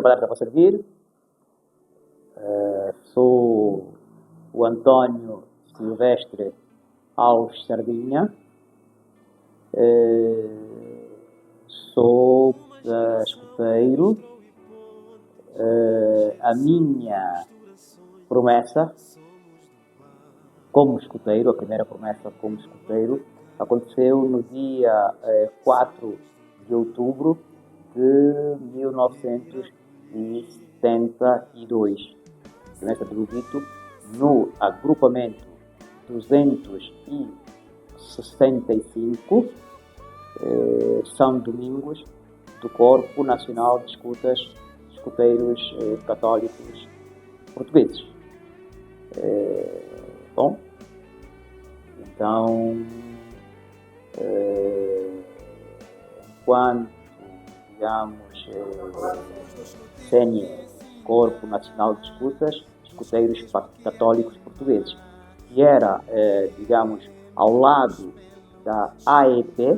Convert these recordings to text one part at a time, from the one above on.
palavras para servir. Sou o António Silvestre Alves Sardinha. Sou escoteiro. A minha promessa como escoteiro, a primeira promessa como escoteiro, aconteceu no dia 4 de outubro de 1972. Promessa de Lubito, no agrupamento 265, São Domingos, do Corpo Nacional de Escoteiros Católicos Portugueses. Bom, então, enquanto, digamos, CNE, Corpo Nacional de Escoteiros Católicos Portugueses, que era, digamos, ao lado da AEP,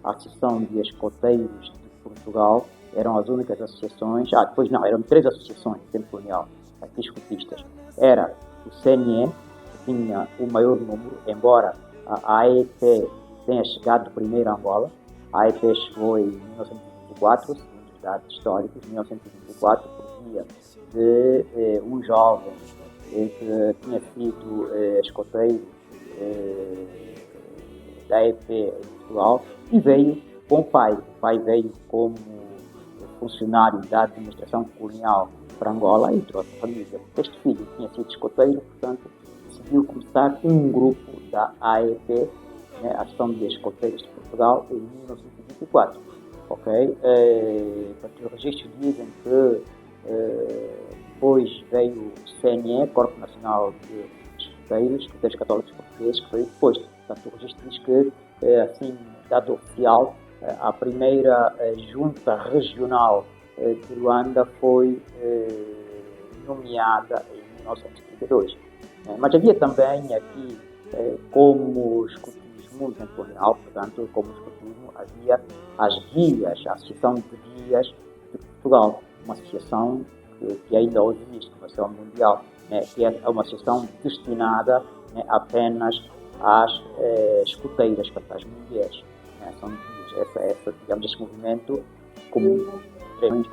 a Associação de Escoteiros de Portugal, eram as únicas associações, depois não, eram 3 associações, tempo colonial, aqui escotistas. Era o CNE, que tinha o maior número, embora a AEP tenha chegado primeiro a Angola. A AEP chegou em 1924, segundo os dados históricos, 1924, por via de um jovem que tinha sido escoteiro da AEP em Portugal e veio com o pai. O pai veio como funcionário da administração colonial para Angola e trouxe a família. Este filho tinha sido escoteiro, portanto, decidiu começar um grupo da AEP, né, a Associação de Escoteiros de Portugal, em 1924. Ok? Os registros dizem que depois veio o CNE, Corpo Nacional de Escoteiros Católicos Portugueses, que veio depois. Portanto, o registro diz que, assim, dado oficial, a primeira junta regional de Luanda foi nomeada em 1932. Mas havia também aqui, como o escotismo colonial, portanto, como o escotismo, havia as guias, a Associação de Guias de Portugal, uma associação que ainda hoje existe, uma associação mundial, que é uma associação destinada apenas às escoteiras, portanto, às mulheres. São guias. Digamos, este movimento como independente.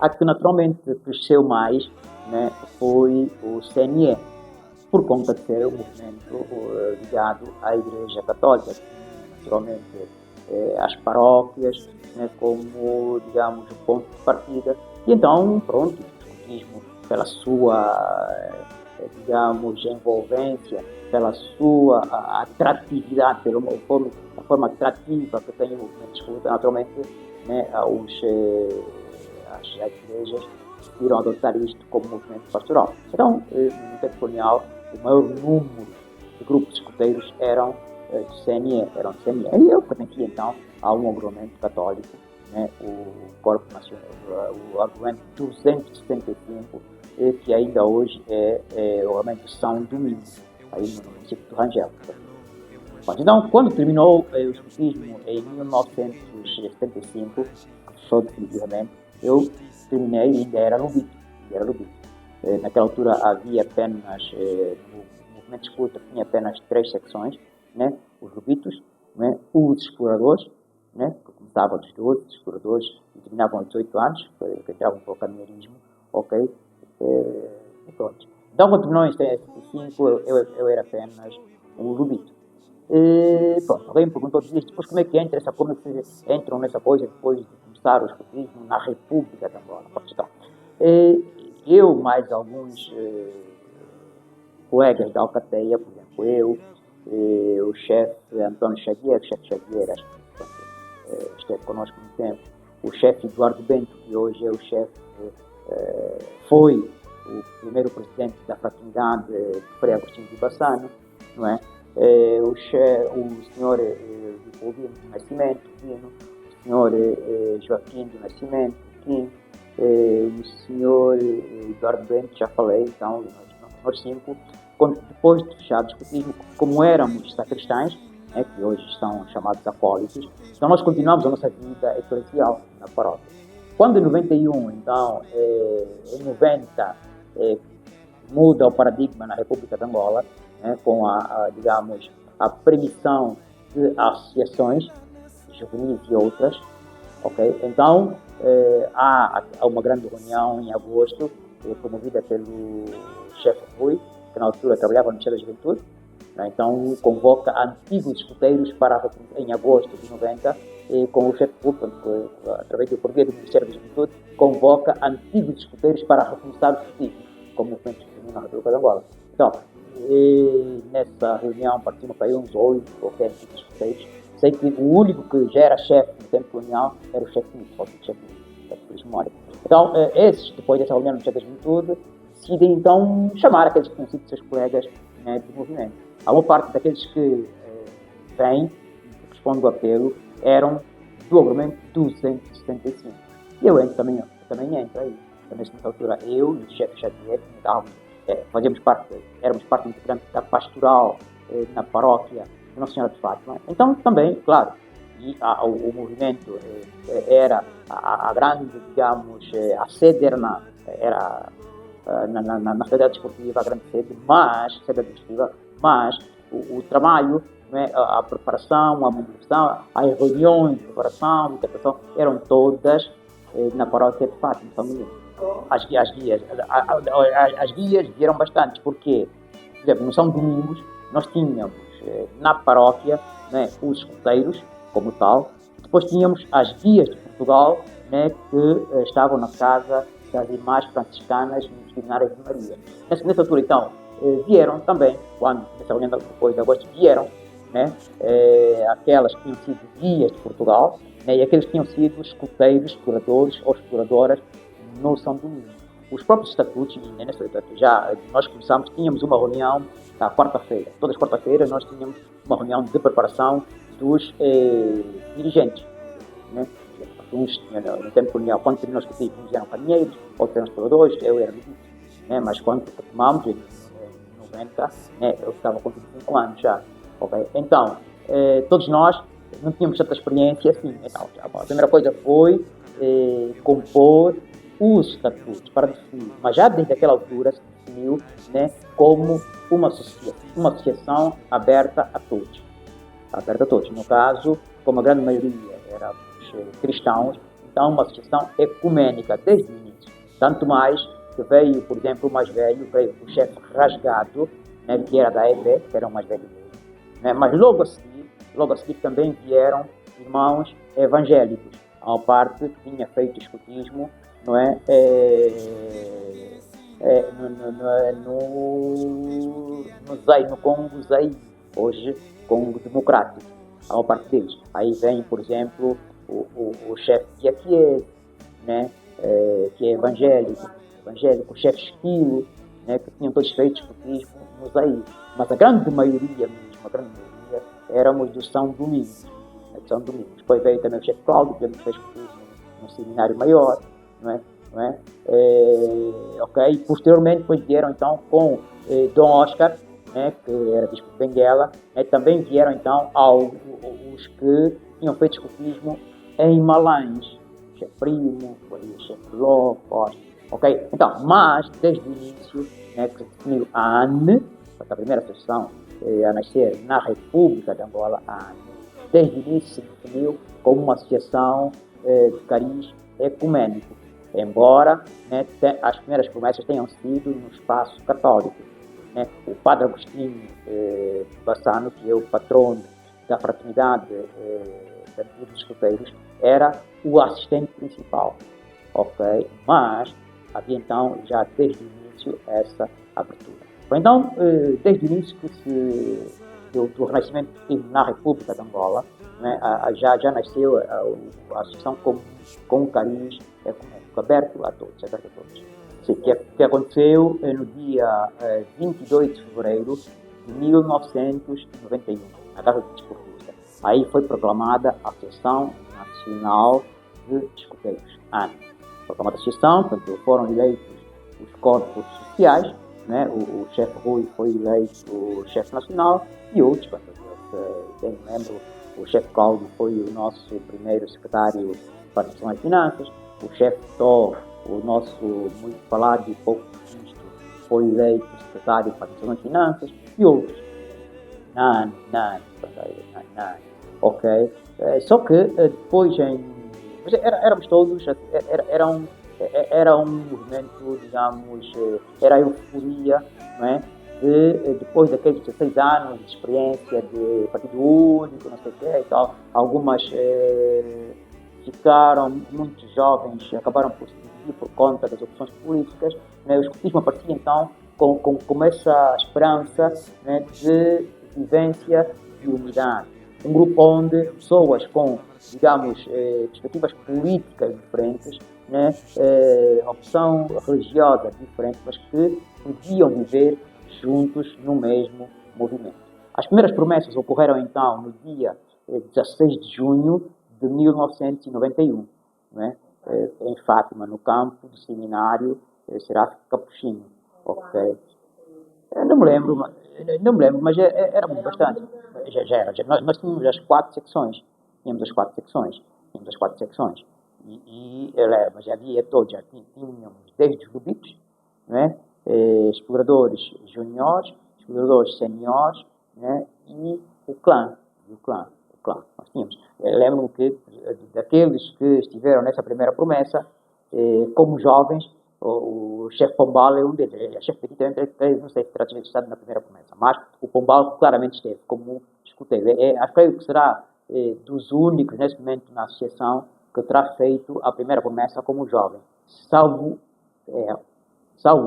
A que naturalmente cresceu mais, né, foi o CNE, por conta de ser um movimento ligado à Igreja Católica, naturalmente às paróquias, né, como, digamos, o ponto de partida. E então, pronto, o escotismo, pela sua, digamos, envolvência, pela sua atratividade, pela forma atrativa que tem o movimento escotista, naturalmente, né, as igrejas decidiram adotar isto como movimento pastoral. Então, no tempo colonial, o maior número de grupos escoteiros eram de CNE. E eu pertencia, então, a um agrupamento católico, né, o Corpo Nacional, o agrupamento 275, que ainda hoje é o agrupamento São Domingos, aí no município do Rangel. Mas, então, quando terminou o escotismo em 1975, só definitivamente, eu terminei e ainda era Lubito. Naquela altura havia apenas, o movimento escuta tinha apenas 3 secções, né? Os Lubitos, né? Os exploradores, né? Que começavam dos 12, os exploradores, e terminavam aos 18 anos, que entravam para o caminheirismo, ok? E pronto. Então, quando terminou em 75, eu era apenas um Lubito. Pronto, alguém me perguntou depois como é que entra essa coisa, como é que vocês entram nessa coisa depois de começar o escotismo na República de Angola. Então, eu mais alguns colegas da Alcateia, por exemplo, o chefe António Xavier, esteve connosco muito tempo, o chefe Eduardo Bento, que hoje é o chefe, foi o primeiro presidente da fraternidade de Frei Agostinho de Bassano, não é? O senhor Leopoldino do Nascimento, Dino, o senhor Joaquim do Nascimento, Kim, o senhor Eduardo Bento, já falei, então, nós 5, depois de fechar o escotismo, como éramos sacristães, que hoje são chamados acólitos, então nós continuamos a nossa vida eclesial na paróquia. Quando em 91, então, em 90, muda o paradigma na República de Angola, né, com digamos, a permissão de associações juvenis e outras, ok? Então, há uma grande reunião em agosto, promovida pelo chefe Rui, que na altura trabalhava no Ministério da Juventude, né? Então convoca antigos escuteiros para, em agosto de 90, com o chefe Rui, através do português do Ministério da Juventude, convoca antigos escuteiros para recomeçar o escutismo, como movimento juvenil na República de Angola. Então, nessa reunião participam para aí uns 8 ou 10 antigos escuteiros. Sei que o único que já era chefe no tempo colonial era o chefe Nito, o chefe Nito, memória. Então, esses, depois dessa reunião no Ministério da Juventude, decidem então chamar aqueles que tinham sido seus colegas, né, do movimento. A maior parte daqueles que vêm, que respondem ao apelo, eram do agrupamento 275. E eu entro também entro aí. Também nessa altura, eu e o chefe Xavier, éramos parte integrante da pastoral na paróquia de Nossa Senhora de Fátima. Então, também, claro, o movimento era a grande, digamos, a sede era na sede desportiva, a grande sede, sede administrativa, mas o trabalho, né, a preparação, a mobilização, as reuniões de preparação, de interpretação, eram todas na paróquia de Fátima, São Domingos. As guias vieram bastante, porque, por exemplo, no São Domingos, nós tínhamos na paróquia, né, os escuteiros, como tal, depois tínhamos as guias de Portugal, né, que estavam na casa das irmãs franciscanas nos seminários de Maria. Nessa altura, então, vieram também, nessa reunião depois de agosto, vieram, né, aquelas que tinham sido guias de Portugal, né, e aqueles que tinham sido escuteiros, exploradores ou exploradoras no São Domingos. Os próprios estatutos, já nós tínhamos uma reunião à quarta-feira. Todas as quarta-feiras nós tínhamos uma reunião de preparação dos dirigentes, né? Uns, no tempo colonial, quando terminou os uns eram caminheiros, outros eram exploradores, eu era medicina, né? Mas quando retomamos, em 90, né, eu estava com 25 anos já. Okay? Então, todos nós não tínhamos tanta experiência assim. Então, a primeira coisa foi compor os estatutos para definir, mas já desde aquela altura se definiu, né, como uma associação aberta a todos. No caso, como a grande maioria éramos cristãos, então uma associação ecumênica desde o início. Tanto mais que veio, por exemplo, o mais velho, veio o chefe Rasgado, né, que era da EB, que era o mais velho dele, né, mas logo a seguir também vieram irmãos evangélicos, a uma parte que tinha feito escutismo, não é? No Congo Zaire, hoje Congo Democrático, a maior parte deles. Aí vem, por exemplo, o chefe Diaquies, né? Que é evangélico, o chefe Esquilo, né? Que tinham todos feito escutismo no Zaire. Mas a grande maioria éramos do São Domingos. Depois veio também o chefe Cláudio, que fez escutismo num seminário maior. Não é? Ok, e posteriormente depois vieram então com Dom Oscar, né, que era bispo de Benguela, né, também vieram então os que tinham feito escutismo em Malães, chefe Primo, chefe Ló, Costa, ok? Então, mas desde o início, né, que se definiu a ANE, a primeira associação a nascer na República de Angola, a ANE, desde o início se definiu como uma associação de cariz ecumênico, embora, né, as primeiras promessas tenham sido no espaço católico. Né? O padre Agostinho Bassano, que é o patrono da fraternidade dos escuteiros, era o assistente principal, ok? Mas havia então, já desde o início, essa abertura. Então, desde o início do renascimento na República de Angola, né, já nasceu a associação com um cariz ecumênico, aberto a todos. Sim, que aconteceu no dia 22 de fevereiro de 1991, na Casa de Desportista. Aí foi proclamada a Associação Nacional de Escuteiros, ANE. Proclamada a associação, portanto, foram eleitos os corpos sociais, né? O chefe Rui foi eleito o chefe nacional e outros, bem lembro, o chefe Cláudio foi o nosso primeiro secretário de Participação e Finanças, o chefe Tó, o nosso muito falado e pouco visto, foi eleito secretário para a Administração de Finanças, e outros. Não, ok? Só que depois mas éramos todos, era um movimento, digamos, era a euforia, não é? Depois daqueles 16 anos de experiência de partido único, não sei o quê e tal, algumas ficaram muito jovens, acabaram por se dividir por conta das opções políticas, né? O escotismo aparecia então com essa esperança, né, de vivência de unidade. Um grupo onde pessoas com, digamos, perspectivas políticas diferentes, né, opção religiosa diferente, mas que podiam viver juntos no mesmo movimento. As primeiras promessas ocorreram então no dia 16 de junho de 1991, né, em Fátima, no campo do seminário Seráfico Capuchinho. Ok. Eu não me lembro, mas era muito bastante. Já era. Nós tínhamos as 4 secções. Mas havia todos, já tínhamos desde os lubitos, né? Exploradores juniores, exploradores seniores, né? E o clã. Nós tínhamos. Lembro-me que daqueles que estiveram nessa primeira promessa, como jovens, o chefe Pombal é um deles. A chefe Petit também, não sei se terá estado na primeira promessa, mas o Pombal claramente esteve, como escutei. Creio que será dos únicos, nesse momento, na associação, que terá feito a primeira promessa como jovem. Salvo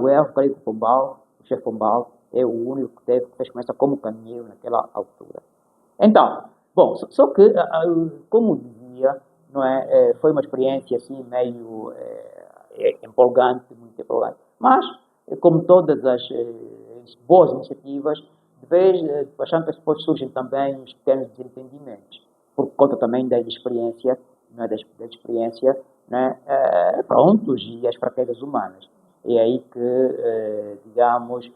erro, creio que o chefe Pombal, é o único que fez promessa como candeeiro naquela altura. Então, bom, só que, como dizia, não é, foi uma experiência assim meio empolgante, muito empolgante. Mas, como todas as boas iniciativas, de vez bastante depois surgem também os pequenos desentendimentos, por conta também da experiência, não é, da experiência, né, prontos, e as fraquezas humanas. É aí que, digamos,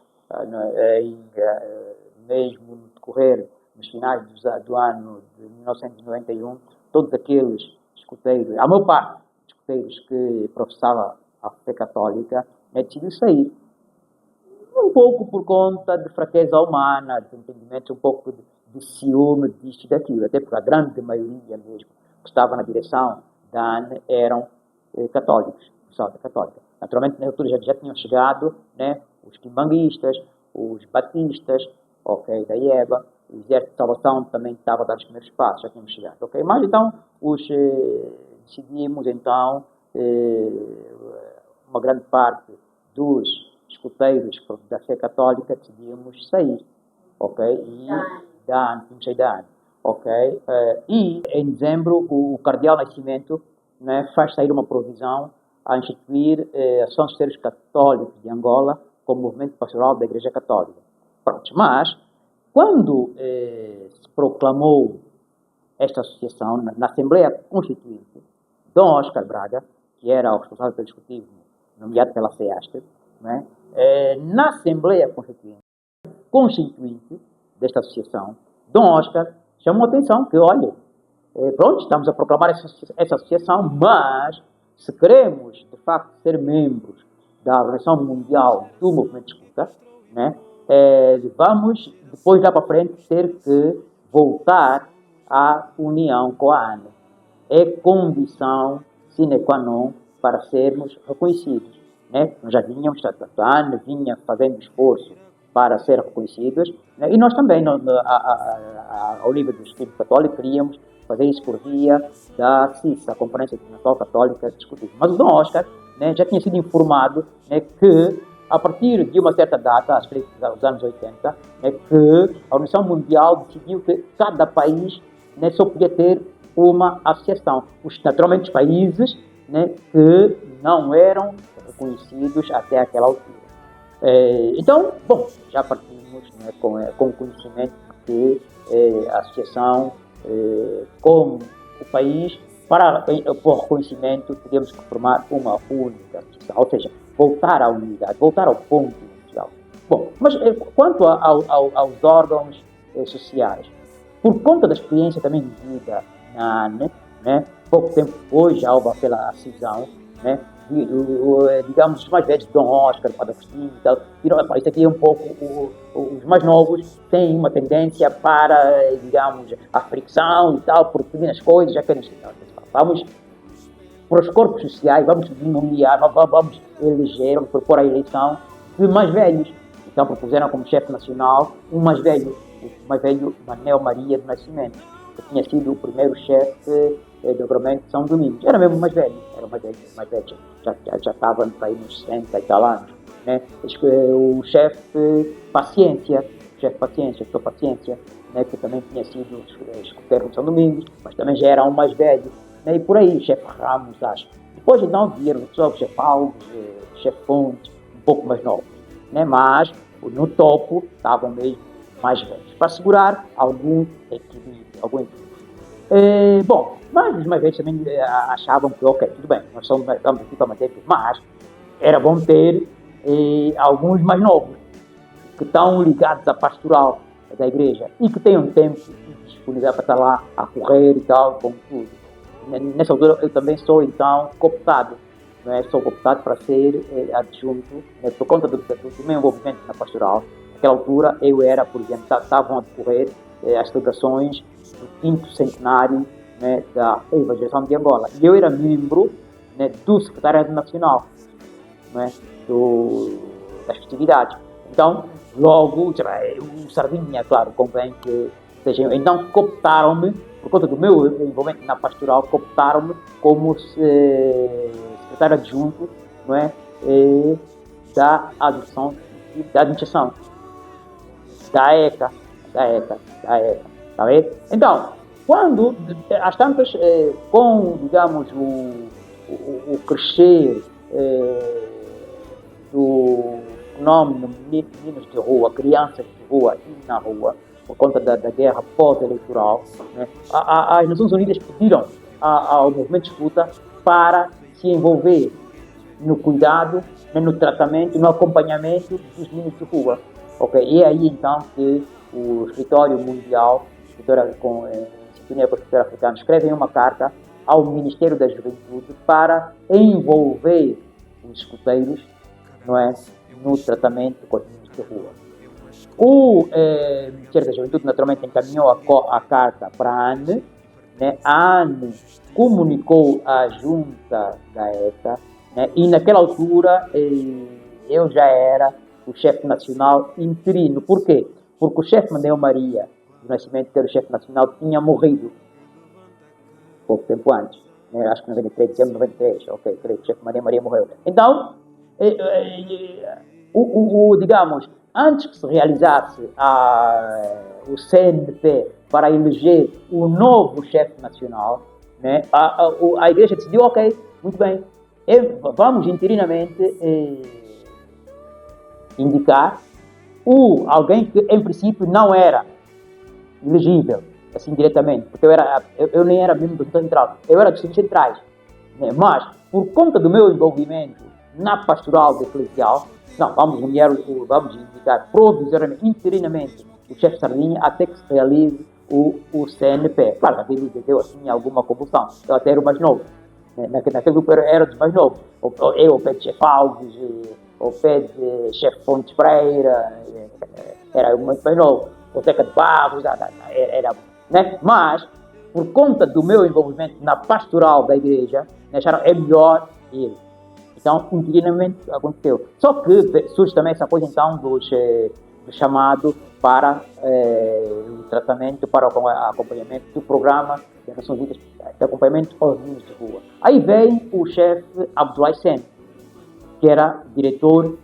mesmo no decorrer, nos finais do ano de 1991, todos aqueles escuteiros, a maior parte dos escuteiros que professava a fé católica, decidiu sair. Um pouco por conta de fraqueza humana, de entendimento, um pouco de ciúme, disto e daquilo, até porque a grande maioria mesmo que estava na direção da ANE eram católicos, pessoal da católica. Naturalmente, na altura já tinham chegado, né, os quimbanguistas, os batistas, ok, da IEBA, o Exército de Salvação também estava a dar os primeiros passos, já tínhamos chegado, ok? Mas então, decidimos então, uma grande parte dos escuteiros da fé católica decidimos sair, ok? E tínhamos saído da ANE, ok? E em dezembro o Cardeal Nascimento, né, faz sair uma provisão a instituir a Associação dos Terceiros Católicos de Angola como movimento pastoral da Igreja Católica. Pronto, mas quando se proclamou esta associação na Assembleia Constituinte, Dom Oscar Braga, que era o responsável pelo executivo, nomeado pela CEAST, né, na Assembleia Constituinte desta associação, Dom Oscar chamou a atenção que, olha, pronto, estamos a proclamar essa associação, mas se queremos, de facto, ser membros da Organização Mundial do Movimento de Escuta, né, vamos, depois lá para frente, ter que voltar à união com a ANE. É condição sine qua non para sermos reconhecidos, né? Nós já vínhamos, a ANE vinha fazendo esforço para ser reconhecidos, né? E nós também, ao nível do Espírito Católico, queríamos fazer isso por via da CIS, a Conferência Internacional Católica de Escutismo. Mas o Dom Oscar, né, já tinha sido informado, né, que a partir de uma certa data, acho que nos anos 80, né, que a Organização Mundial decidiu que cada país, né, só podia ter uma associação. Naturalmente, os países, né, que não eram reconhecidos até aquela altura. Então, bom, já partimos, né, com o conhecimento que a associação, como o país, para o reconhecimento, teríamos que formar uma única associação, ou seja, voltar à unidade, voltar ao ponto inicial. Bom, mas quanto aos órgãos sociais, por conta da experiência também vivida na ANE, né, pouco tempo depois já houve aquela cisão, né? Digamos, os mais velhos, Dom Oscar, Padre Agostinho e tal, viram, isso aqui é um pouco, os mais novos têm uma tendência para, digamos, a fricção e tal, por pequenas coisas, já querem chegar. Vamos para os corpos sociais, vamos nomear, vamos eleger, vamos propor a eleição de mais velhos. Então propuseram como chefe nacional o mais velho Manuel Maria do Nascimento, que tinha sido o primeiro chefe do agrupamento de São Domingos. Era mesmo mais velho, já estava nos 60 e tal anos. Né? O chefe Paciência, doutor Paciência, né? Que também tinha sido escoteiro de São Domingos, mas também já era um mais velho. Né? E por aí, chefe Ramos, acho. Depois então vieram o chefe Alves, chefe Fontes, um pouco mais novos. Né? Mas no topo estavam mesmo mais velhos, para assegurar algum equilíbrio. Bom, mas os mais velhos também achavam que, ok, tudo bem, nós estamos aqui para manter tudo, mas era bom ter alguns mais novos, que estão ligados à pastoral da igreja e que tenham tempo disponível para estar lá a correr e tal, com tudo. Nessa altura eu também sou então cooptado, não é? Sou cooptado para ser adjunto, né? Por conta do meu envolvimento na pastoral. Naquela altura eu era, por exemplo, estavam a decorrer as celebrações do 5º centenário, né, da evangelização de Angola. E eu era membro, né, do Secretariado Nacional, né, das festividades. Então, logo, o Sardinha, claro, convém que seja. Então, cooptaram-me, por conta do meu envolvimento na pastoral, cooptaram-me como secretário adjunto, não é, da adoção e da administração. Da ECA. Tá vendo? Então, quando, às tantas, com, digamos, o crescer do fenómeno meninos de rua, crianças de rua e na rua, por conta da guerra pós-eleitoral, né, as Nações Unidas pediram ao movimento de escuta para se envolver no cuidado, né, no tratamento, no acompanhamento dos meninos de rua. Okay? E é aí então que o Escritório Mundial, em sintonia com o Escritório Africano, escreve uma carta ao Ministério da Juventude para envolver os escuteiros, não é, no tratamento com os meninos de rua. O Ministério da Juventude naturalmente encaminhou a carta para a ANE, né? A ANE comunicou à junta da ECA, né? E naquela altura eu já era o chefe nacional interino. Por quê? Porque o chefe Manuel Maria do Nascimento, que era o chefe nacional, tinha morrido pouco tempo antes, né? Acho que em 93, dezembro de 93, ok, creio que o chefe Manuel Maria morreu. Então, digamos, antes que se realizasse o CNP para eleger o novo chefe nacional, né, a igreja decidiu, ok, muito bem, vamos interinamente indicar alguém que em princípio não era elegível, assim diretamente, porque eu nem era membro do Centro Central, eu era dos Centros Centrais, né, mas por conta do meu envolvimento na pastoral eclesial, não, vamos indicar provisoriamente, interinamente, o chefe Sardinha até que se realize o CNP. Claro, a vida deu assim alguma convulsão, eu até era o mais novo, né? Naquele grupo era dos mais novos, eu ao pé de chefe Alves, ao pé de chefe Fontes Freira, era muito mais novo, o Zeca de Barros, era, né? Mas, por conta do meu envolvimento na pastoral da igreja, né, acharam é melhor ir. Então, interinamente aconteceu. Só que surge também essa coisa, então, do chamado para o tratamento, para o acompanhamento do programa das Nações Unidas de acompanhamento aos meninos de rua. Aí veio o chefe Abdoulaye Sen, que era diretor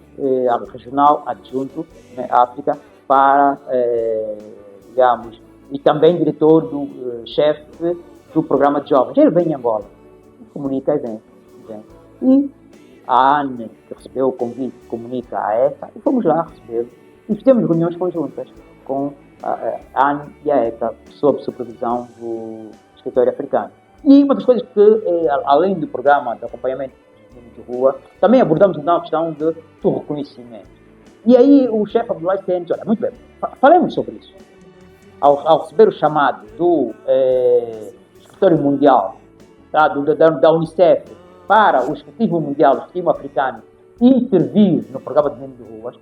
regional adjunto, né, África, para, digamos, e também diretor chefe do programa de jovens. Ele vem em Angola, comunica e vem. E a ANE, que recebeu o convite, comunica a ECA, e fomos lá recebê-lo. E fizemos reuniões conjuntas com a ANE e a ECA, sob supervisão do escritório africano. E uma das coisas que, além do programa de acompanhamento de rua, também abordamos então a questão do reconhecimento. E aí o chefe Abdoulaye Sen disse, olha, muito bem, falemos sobre isso. Ao receber o chamado do escritório mundial, tá, da UNICEF, para o executivo mundial, o executivo africano, intervir no programa de menino de ruas,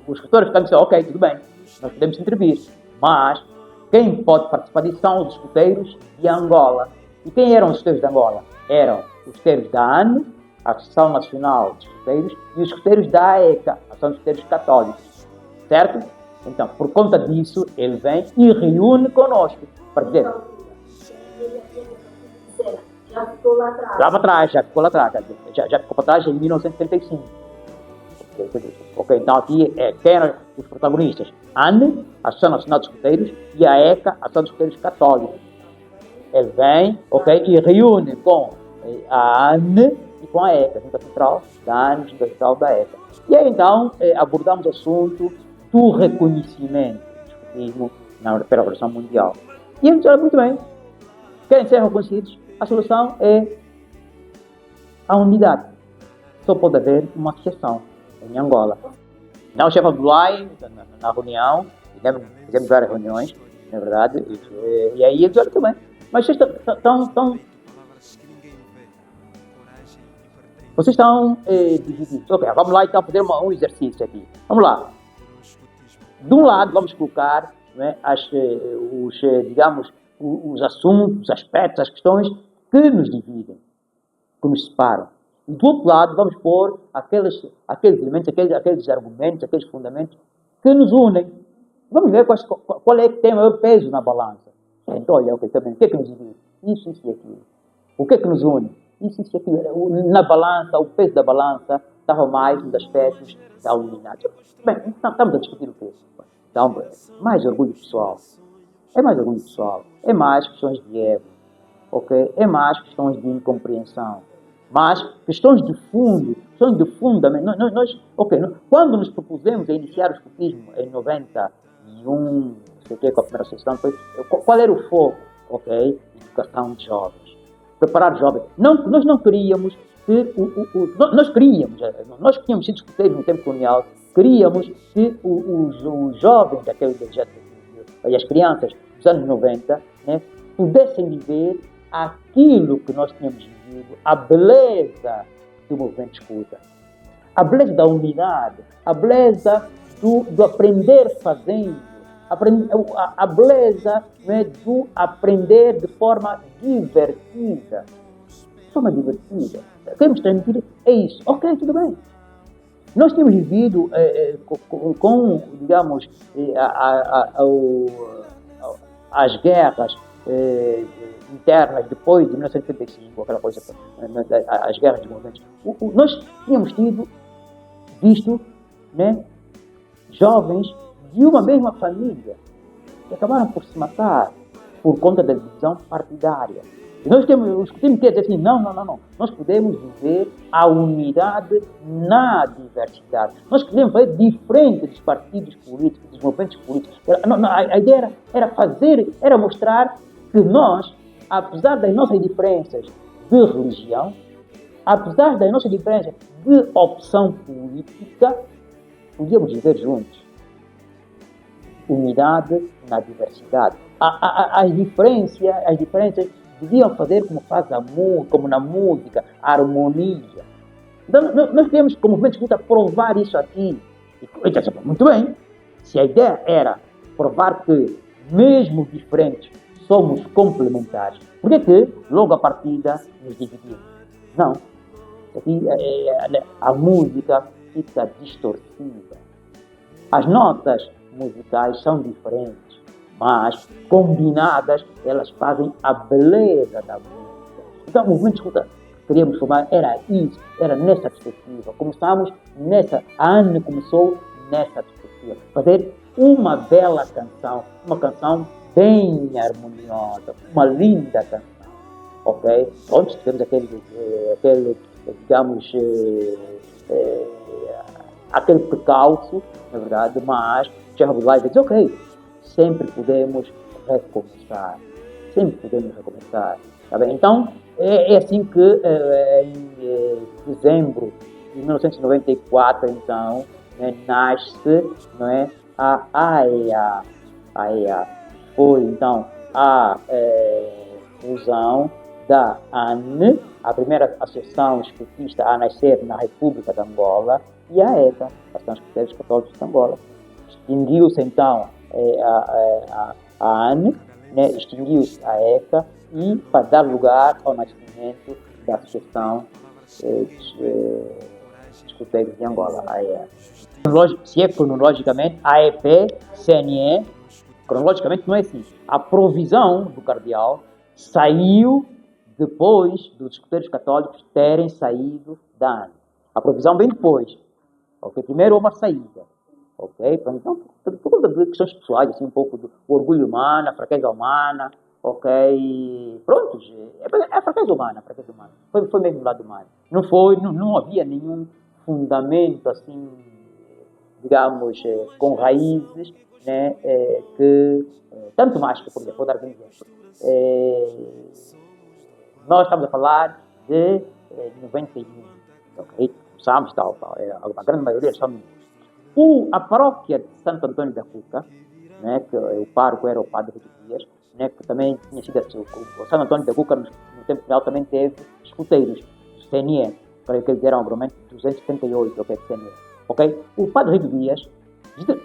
os escuteiros ficaram dizendo, ok, tudo bem, nós podemos intervir, mas quem pode participar disso são os escuteiros de Angola. E quem eram os escuteiros de Angola? Eram os escuteiros da ANE, a Associação Nacional de Escuteiros, e os escuteiros da AECA, a Associação de Escuteiros Católicos. Certo? Então, por conta disso, ele vem e reúne conosco para dizer... Já ficou lá atrás. Já ficou para trás em 1975. Ok, então aqui quem eram os protagonistas? A ANE, a Associação Nacional de Escuteiros, e a ECA, a Associação de Escuteiros Católicos. Ele vem, ok, e reúne com a ANE e com a ECA, Junta Central da ANE, Junta Central da ECA. E aí então abordamos o assunto do reconhecimento do escutismo pela Organização Mundial. E eles disseram, muito bem, querem ser reconhecidos, a solução é a unidade. Só pode haver uma associação em Angola. Não, o chefe Abdoulaye, na reunião, fizemos várias reuniões, na verdade, e aí eles disseram, muito bem, mas vocês estão divididos. Ok, vamos lá então fazer um exercício aqui. Vamos lá. De um lado, vamos colocar, né, digamos, os assuntos, os aspectos, as questões que nos dividem, que nos separam. E do outro lado, vamos pôr aqueles elementos, aqueles argumentos, aqueles fundamentos que nos unem. Vamos ver qual é que tem o maior peso na balança. Então, olha, okay, também, o que é que nos divide? Isso e aquilo. O que é que nos une? Isso e aquilo. Na balança, o peso da balança estava mais nos aspectos da unidade. Bem, então, estamos a discutir o quê? Então, mais orgulho pessoal. É mais orgulho pessoal. É mais questões de ego. Ok? É mais questões de incompreensão. Mas questões de fundo, questões de fundamento. Quando nos propusemos a iniciar o escutismo em 91, não sei o que, com a primeira sessão, qual era o foco? Ok? Educação de jovens. Preparar jovens. Nós não queríamos que nós que tínhamos sido escuteiros no tempo colonial, queríamos que os jovens e as crianças dos anos 90, né, pudessem viver aquilo que nós tínhamos vivido, a beleza do movimento de escuta, a beleza da unidade, a beleza do aprender fazendo, a beleza, né, do aprender de forma divertida. Queremos transmitir é isso. Ok, tudo bem. Nós tínhamos vivido digamos, as guerras internas depois de 1975, aquela coisa, as guerras de movimentos. Nós tínhamos visto, né, jovens de uma mesma família que acabaram por se matar por conta da divisão partidária. E nós temos que dizer assim, não. Nós podemos viver a unidade na diversidade. Nós podemos fazer diferente dos partidos políticos, dos movimentos políticos. A ideia era mostrar que nós, apesar das nossas diferenças de religião, apesar das nossas diferenças de opção política, podíamos viver juntos. Unidade na diversidade. As diferenças deviam fazer como na música, a harmonia. Então, nós queremos, como movimento de escuta, provar isso aqui. Muito bem. Se a ideia era provar que, mesmo diferentes, somos complementares, por que logo a partida nos dividimos? Não. Aqui a música fica distorcida. As notas musicais são diferentes, mas combinadas elas fazem a beleza da música. Então o movimento de escuta que queríamos formar era isso, era nessa perspectiva. A ANE começou nessa perspectiva, fazer uma bela canção, uma canção bem harmoniosa, uma linda canção, ok? Onde tivemos aquele precalço, na verdade, mas Chefe Abdoulaye diz, ok, sempre podemos recomeçar. Tá bem? Então, é assim que em dezembro de 1994, então, nasce, não é, a AEA. A AEA foi, então, a fusão da ANE, a primeira associação escutista a nascer na República de Angola, e a ECA, a Associação Escuteiros Católicos de Angola. Extinguiu-se então a ANE, né? Extinguiu-se a ECA, e para dar lugar ao nascimento da Associação de Escuteiros de Angola, a AEA. Se é cronologicamente, AEP, CNE, cronologicamente não é assim. A provisão do cardeal saiu depois dos escuteiros católicos terem saído da ANE. A provisão vem depois. Okay? Primeiro houve uma saída. Okay? Então, por conta de questões pessoais, assim, um pouco do orgulho humano, a fraqueza humana, ok? Pronto, é a fraqueza humana, a fraqueza humana. Foi mesmo do lado humano. Não havia nenhum fundamento, assim, digamos, com raízes, né, que, tanto mais que, por exemplo, vou dar um exemplo. Nós estamos a falar de 91, ok? Começámos, tal, a grande maioria são meninos. A paróquia de Santo Antônio da Cuca, né, que o pároco era o padre Rito Dias, né, que também tinha sido assim, o Santo Antônio da Cuca no tempo final também teve escuteiros, CNE, para que eles eram agrupamento 278, ok, CNE, ok? O padre Rito Dias,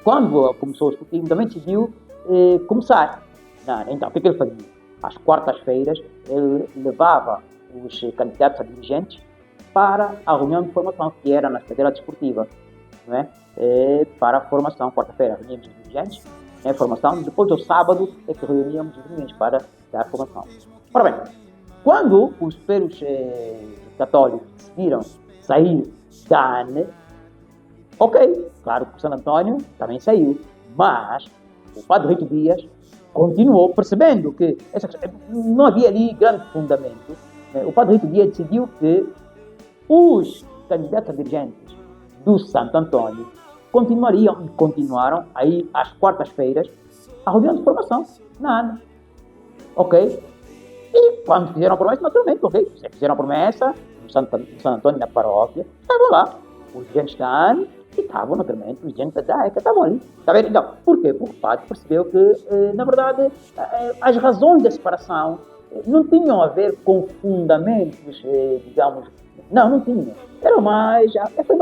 quando começou o escutismo, também decidiu começar. Então, o que ele fazia? Às quartas-feiras, ele levava os candidatos a dirigentes para a reunião de formação, que era na cadeira desportiva, não é? Para a formação, quarta-feira reuníamos os dirigentes, né, formação, depois ao sábado é que reuníamos os dirigentes para dar formação. Ora bem, quando os escuteiros católicos decidiram sair da ANE, ok, claro que o Santo Antônio também saiu, mas o padre Rito Dias continuou, percebendo que não havia ali grande fundamento, né, o padre Rito Dias decidiu que os candidatos a dirigentes do Santo Antônio continuaram aí às quartas-feiras a reunião de formação na ANE. Ok? E quando fizeram a promessa, naturalmente, ok? Se fizeram a promessa no Santo Antônio na paróquia, estavam lá os dirigentes da ANE e estavam, naturalmente, os dirigentes da ECA estavam ali. Está vendo? Então, por quê? Porque o padre percebeu que, na verdade, as razões da separação não tinham a ver com fundamentos, digamos, não tinham. Foi mais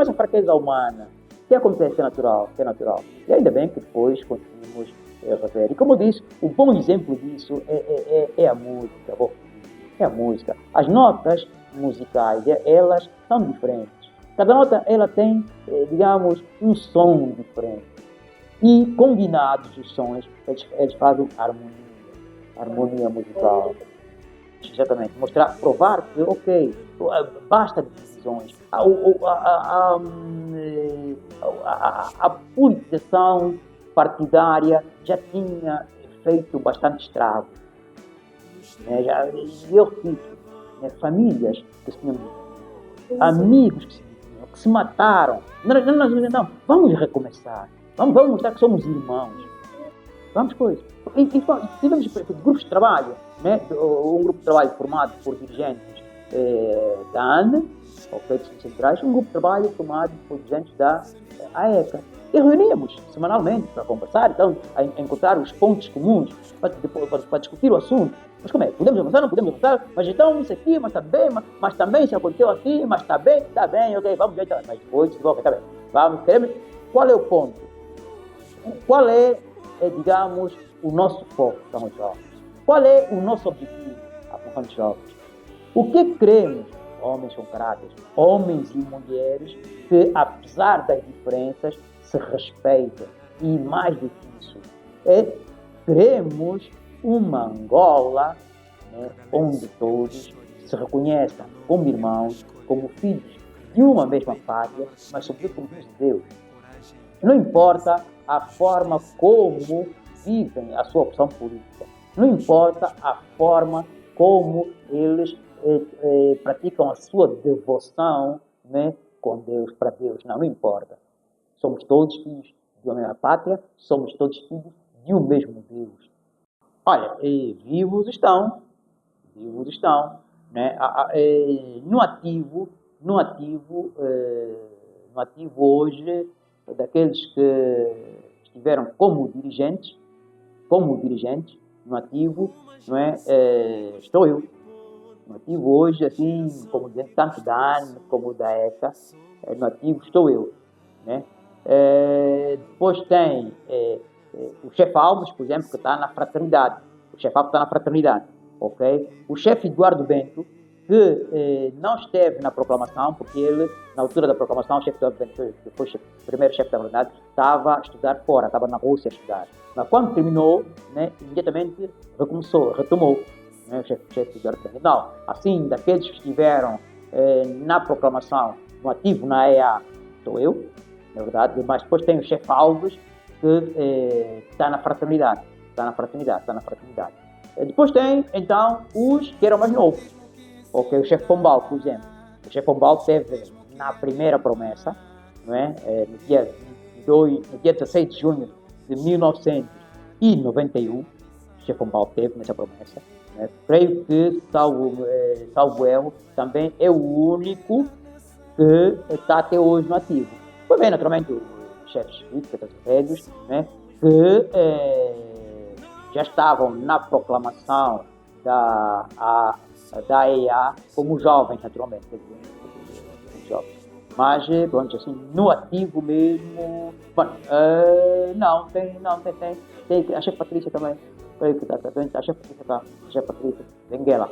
a fraqueza humana. Que acontece, é natural. E ainda bem que depois conseguimos rever. E como eu disse, o bom exemplo disso é a música. É a música. As notas musicais, elas são diferentes. Cada nota, ela tem, digamos, um som diferente. E combinados os sons, eles fazem harmonia musical. Exatamente. Provar que, ok, basta de divisões. A politização partidária já tinha feito bastante estrago. Eu repito, famílias que se tinham, amigos que se mataram. Não, vamos recomeçar. Vamos mostrar que somos irmãos. Vamos coisas. E tivemos grupos de trabalho, né? Um grupo de trabalho formado por dirigentes da ANE, ok, centrais, um grupo de trabalho formado por dirigentes da AECA. E reuníamos semanalmente para conversar, então, a encontrar os pontos comuns para discutir o assunto. Mas como é? Podemos avançar, não podemos avançar? Mas então isso aqui, mas também, mas também se aconteceu assim, mas está bem, ok, vamos ver. Mas depois, ok, está bem. Queremos. Qual é o ponto? Qual é, digamos, o nosso foco, estamos jovens? Qual é o nosso objetivo, a função dos jovens? O que queremos, homens com caráter, homens e mulheres, que apesar das diferenças se respeitem? E mais do que isso, queremos uma Angola, né, onde todos se reconheçam como irmãos, como filhos de uma mesma pátria, mas sobretudo como filhos de Deus. Não importa a forma como vivem a sua opção política. Não importa a forma como eles praticam a sua devoção, né, com Deus, para Deus. Não importa. Somos todos filhos de uma mesma pátria, somos todos filhos de um mesmo Deus. Olha, vivos estão, né? No ativo hoje, daqueles que estiveram como dirigentes no ativo, não é? Estou eu. No ativo hoje, assim, como dizendo, tanto da ANE como da ECA, no ativo estou eu, né? Depois tem o chefe Alves, por exemplo, que está na fraternidade. O chefe Alves está na fraternidade, ok? O chefe Eduardo Bento, que não esteve na proclamação, porque ele, na altura da proclamação, o chefe Eduardo Bento, que foi o primeiro chefe da verdade, estava a estudar fora, estava na Rússia a estudar. Mas quando terminou, né, imediatamente retomou, né, o chefe Eduardo Bento. Então, assim, daqueles que estiveram na proclamação, no ativo na EA, sou eu, na verdade, mas depois tem o chefe Alves, que está na fraternidade. Depois tem, então, os que eram mais novos. Ok, o chefe Pombal, por exemplo. O chefe Pombal esteve na primeira promessa, não é? No dia 16 de junho de 1991. O chefe Pombal esteve nessa promessa. Né? Creio que, salvo erro, também é o único que está até hoje no ativo. Foi bem, naturalmente, os chefes políticos, velhos, né, que já estavam na proclamação da EA como jovens, naturalmente. Jovens. Mas, pronto, assim, no ativo mesmo. Bom, não, tem a chefe Patrícia também. A chefe Patrícia está. A chefe Patrícia Benguela.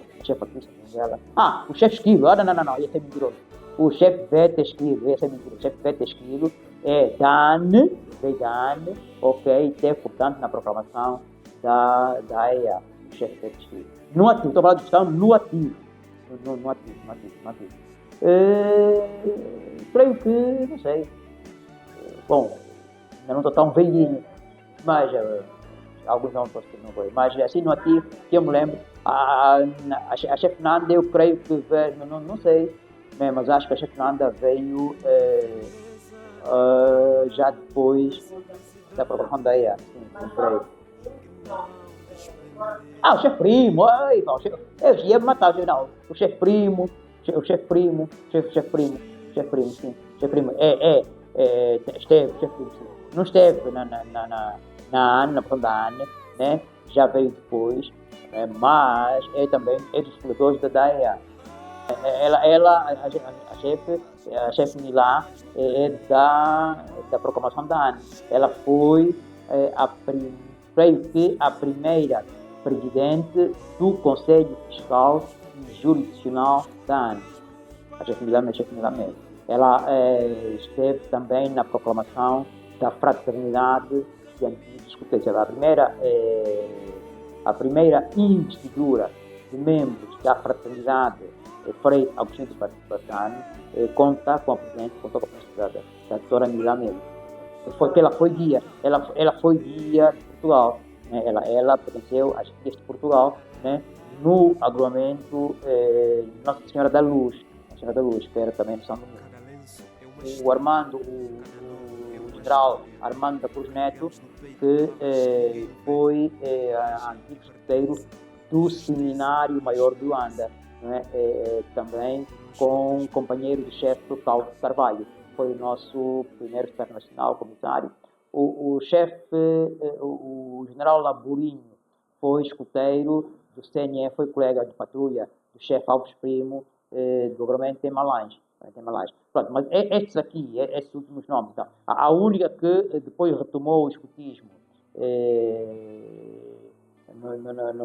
Ah, o chefe Esquilo. Não, ia ser mentiroso. O chefe Vete Esquilo, ia ser mentiroso. O chefe Vete Esquilo é Dan, ok, teve, portanto, na proclamação da EA. O chefe Vete Esquilo. No ativo, estou a falar de questão no ativo. No ativo. Creio que, não sei. Bom, ainda não estou tão velhinho, mas alguns não posso ter, não foi. Mas assim no ativo, que eu me lembro, a chefe Nanda, eu creio que veio, não sei, né, mas acho que a chefe Nanda veio já depois da proclamação da EA, sim, creio. O chefe primo, eu ia matar, não, o chefe primo, sim, chefe primo, esteve, chefe primo, sim. Não esteve na ANE, na produção da ANE, né, já veio depois, mas também é dos fundadores da EA. A chefe Milá é da proclamação da ANE. Ela foi creio que a primeira presidente do Conselho Fiscal e Jurisdicional da ANE. A chefe Milá mesmo. Ela esteve também na proclamação da fraternidade de antigos escuteiros. A primeira investidura de membros da fraternidade Frei Agostinho de Bacano contou com a presença da doutora Milá mesmo. Ela foi guia de Portugal, né? Ela pertenceu às guias de Portugal, né? No agrupamento Nossa Senhora da Luz, que era também de São Domingos. O general Armando da Cruz Neto, que foi antigo secretário do Seminário Maior de Luanda, né? Também com o companheiro do chefe Paulo Carvalho, foi o nosso primeiro secretário nacional, comissário. O general Laborinho foi escuteiro do CNE, foi colega de patrulha do chefe Alves Primo, do agrupamento em Malães. Pronto, mas estes aqui, estes últimos nomes, então, a única que depois retomou o escutismo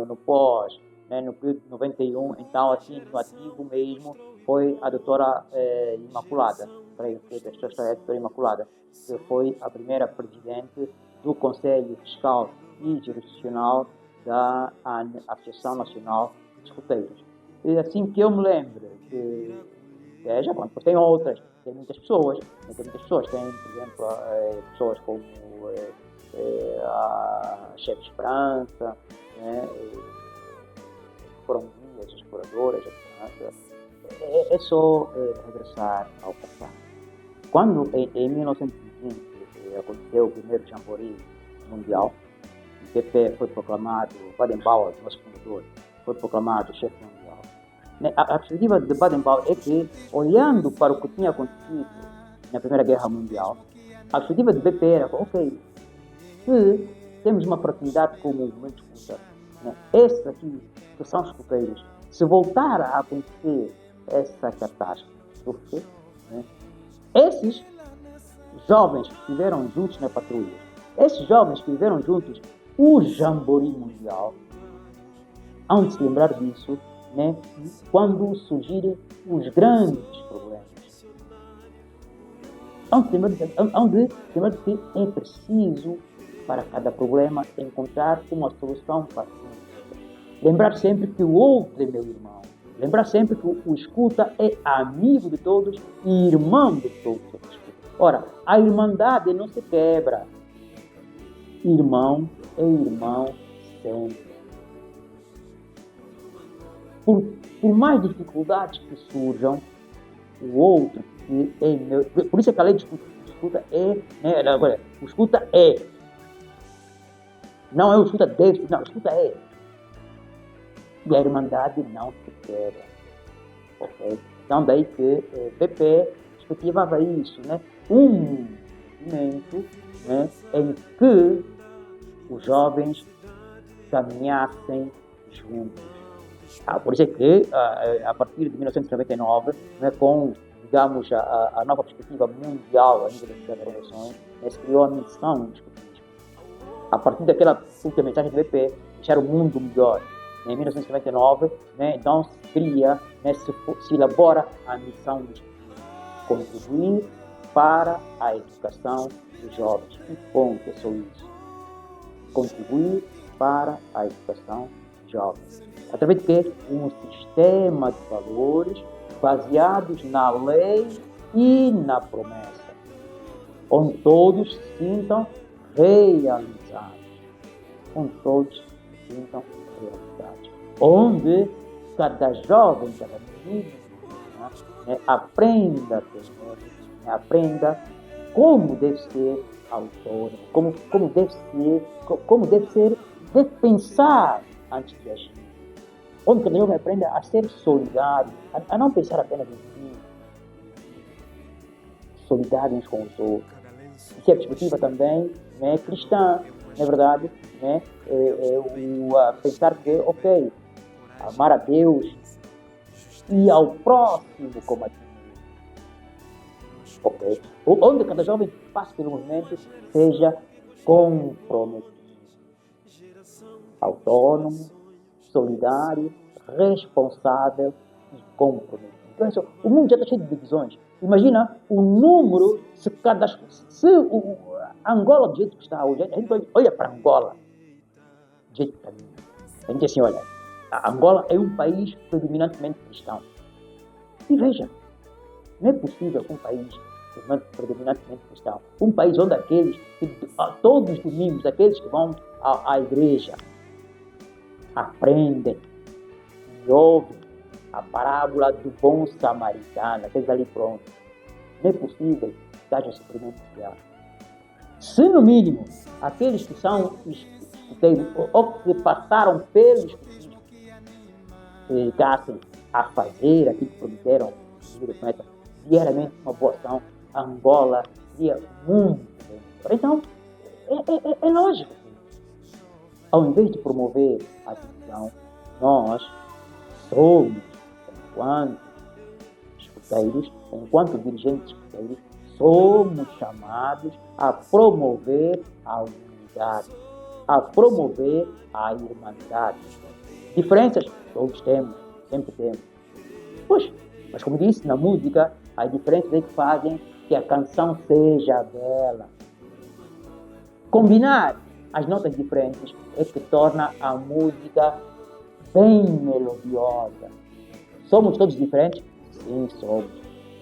no pós, né, no período de 91, então assim, no ativo mesmo, foi a doutora Imaculada, creio que esta história é a doutora Imaculada, que foi a primeira presidente do Conselho Fiscal e Jurisdicional da Associação Nacional de Escuteiros. E assim que eu me lembro, já bom, depois tem outras, tem muitas pessoas, tem, por exemplo, pessoas como a chefe Esperança, né, foram guias, exploradoras, é só regressar ao passado. Quando em 1920 aconteceu o primeiro jamboree mundial, o PP foi proclamado, Baden-Powell, nosso fundador, foi proclamado chefe mundial. A perspectiva de Baden-Powell é que, olhando para o que tinha acontecido na Primeira Guerra Mundial, a perspectiva de BP era, ok, se temos uma proximidade com o movimento escuta, né, esses aqui, que são escuteiros, se voltar a acontecer essa catástrofe, né, esses jovens que estiveram juntos na patrulha, esses jovens que viveram juntos o Jamboree Mundial, hão de se lembrar disso, né, quando surgirem os grandes problemas. Hão de se lembrar de que é preciso, para cada problema, encontrar uma solução pacífica. Lembrar sempre que o outro é meu irmão. Lembrar sempre que o escuta é amigo de todos e irmão de todos. Ora, a irmandade não se quebra. Irmão é irmão sempre. Por mais dificuldades que surjam, o outro que é meu... Por isso é que a lei de escuta é... Né, agora, o escuta é. Não é o escuta deve, não, o escuta é. E a irmandade não se quebra. Okay? Então, daí que PP perspectivava isso, né? Um movimento, né, em que os jovens caminhassem juntos. Por isso é que, a partir de 1999, né, com, digamos, a nova perspectiva mundial a nível das relações, né, se criou a missão do escutismo. A partir daquela última mensagem do BP, deixar o mundo melhor. Em 1999, né, então se cria, né, se elabora a missão de contribuir para a educação dos jovens. E ponto, é só isso. Contribuir para a educação dos jovens. Através de quê? Um sistema de valores baseados na lei e na promessa, onde todos se sintam realizados. Onde todos se sintam realizados. Onde cada jovem, cada menino, né, aprenda primeiro, né, aprenda como deve ser autônomo, como deve pensar antes de agir. Onde cada jovem aprenda a ser solidário, a não pensar apenas em si, solidário uns com os outros. Isso é a perspectiva também, né, cristã, não é verdade? Né? Pensar que, ok, amar a Deus e ao próximo como a ti mesmo. Ok? Onde cada jovem passe pelo movimento seja comprometido, autônomo, solidário, responsável e comprometido. Então, o mundo já está cheio de divisões. Imagina o número, se Angola do jeito que está hoje, a gente olha para Angola, do jeito que está. A gente diz assim, olha, a Angola é um país predominantemente cristão. E veja, não é possível que um país predominantemente cristão, um país onde aqueles que todos os domingos, aqueles que vão à igreja, aprendem e ouvem a parábola do bom samaritano, aqueles ali prontos. Não é possível que haja sofrimento social. Se, no mínimo, aqueles que são escuteiros ou que passaram pelos escutismo se dedicassem a fazer aquilo que prometeram, diariamente uma boa ação, Angola seria muito bem. Então, é lógico. Ao invés de promover a divisão, nós somos, enquanto escuteiros, enquanto dirigentes escuteiros, somos chamados a promover a unidade, a promover a irmandade. Diferenças todos temos, sempre temos. Pois, mas como disse, na música, as diferenças é que fazem que a canção seja bela. Combinar as notas diferentes é que torna a música bem melodiosa. Somos todos diferentes? Sim, somos,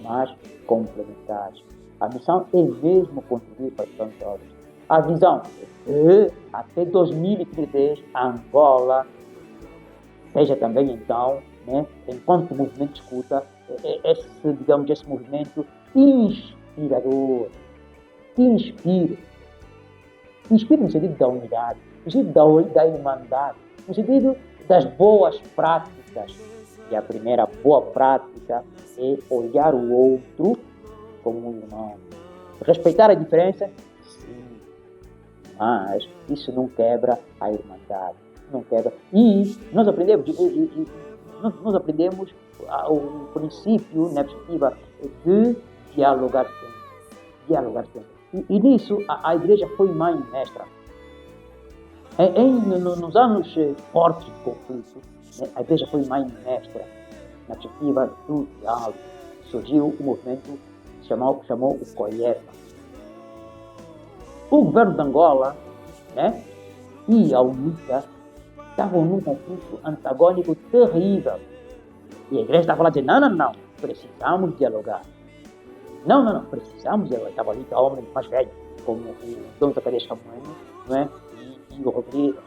mas complementares. A missão é mesmo contribuir para todos nós. A visão é até 2033 Angola seja também então, né, enquanto o movimento escuta, esse movimento inspirador, que inspira no sentido da unidade, no sentido da irmandade, no sentido das boas práticas. E a primeira boa prática é olhar o outro como um irmão. Respeitar a diferença, sim, mas isso não quebra a irmandade. Não quebra. E nós aprendemos, Nós aprendemos o princípio, na perspectiva de dialogar sempre. Dialogar sempre. E nisso a Igreja foi mãe mestra. Nos anos fortes de conflito, a Igreja foi mãe mestra na perspectiva do diálogo. Surgiu o movimento que chamou o COIEPA. O governo de Angola, né, e a UNITA estavam num conflito antagônico terrível. E a Igreja estava lá dizendo, não, precisamos dialogar. Não, precisamos dialogar. Estava ali homens mais velhos, como o Dom Zacarias Camoeno, não é? E o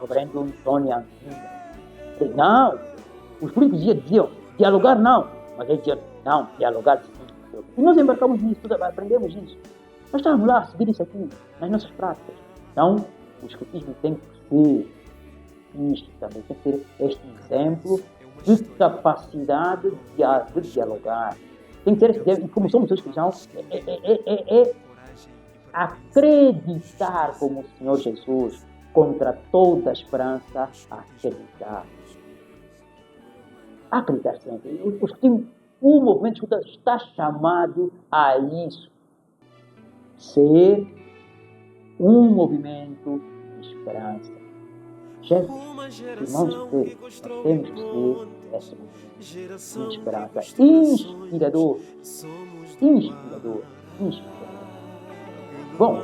reverendo Tony Antunes. Não, os políticos diziam, dialogar não, mas eles diziam, não, dialogar sim. E nós embarcamos nisso, aprendemos isso. Nós estamos lá a seguir isso aqui, nas nossas práticas. Então, o escotismo tem que ser isto também, tem que ser este exemplo de capacidade de dialogar. Tem que ser este exemplo, e como somos seus cristãos, é acreditar como o Senhor Jesus, contra toda a esperança, acreditar. Acreditar sempre. O movimento escuta está chamado a isso. Ser um movimento de esperança. Jesus, irmãos, nós temos que ser esse movimento de esperança. Inspirador. Bom,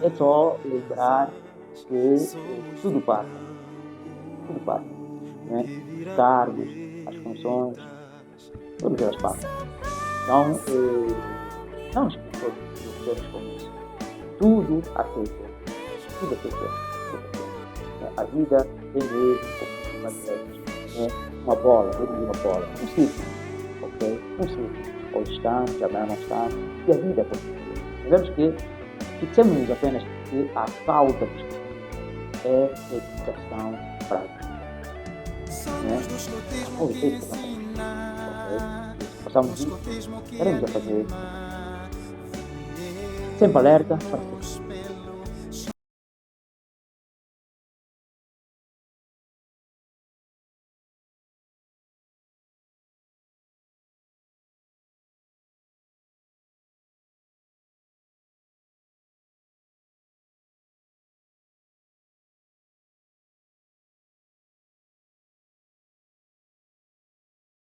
é só lembrar que tudo passa. Né? Os cargos, as funções, todas elas passam. Então, não nos preocupemos com isso. Tudo aceita. A vida tem mesmo uma bola, um ciclo, ok? Um ciclo. Hoje estamos, amanhã não estamos, e a vida continua. Sabemos que fixemos-nos apenas que a falta de estudo é educação prática. Ou educação prática. Passamos isso, queremos a fazer sempre alerta para